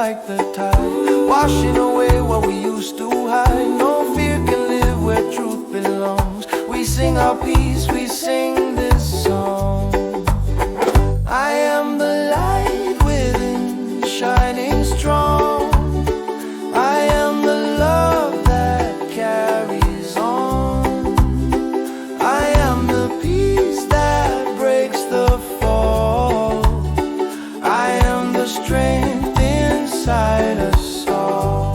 like the tide, washing away what we used to hide. No fear can live where truth belongs. We sing our peace, we sing this song. I am the light within, shining strong. I am the love that carries on. I am the peace that breaks the fall. I am the strength inside us all.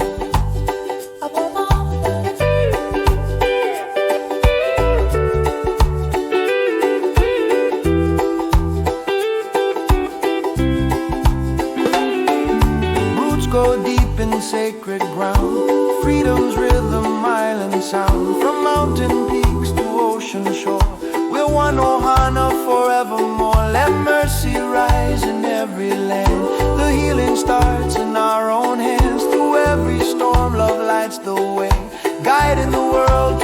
Roots go deep in sacred ground, freedom's rhythm, island sound. From mountain peaks to ocean shore, we're one ʻohana forevermore. Let mercy rise in every land. The healing starts in our own hands. Through every storm, love lights the way, guiding the world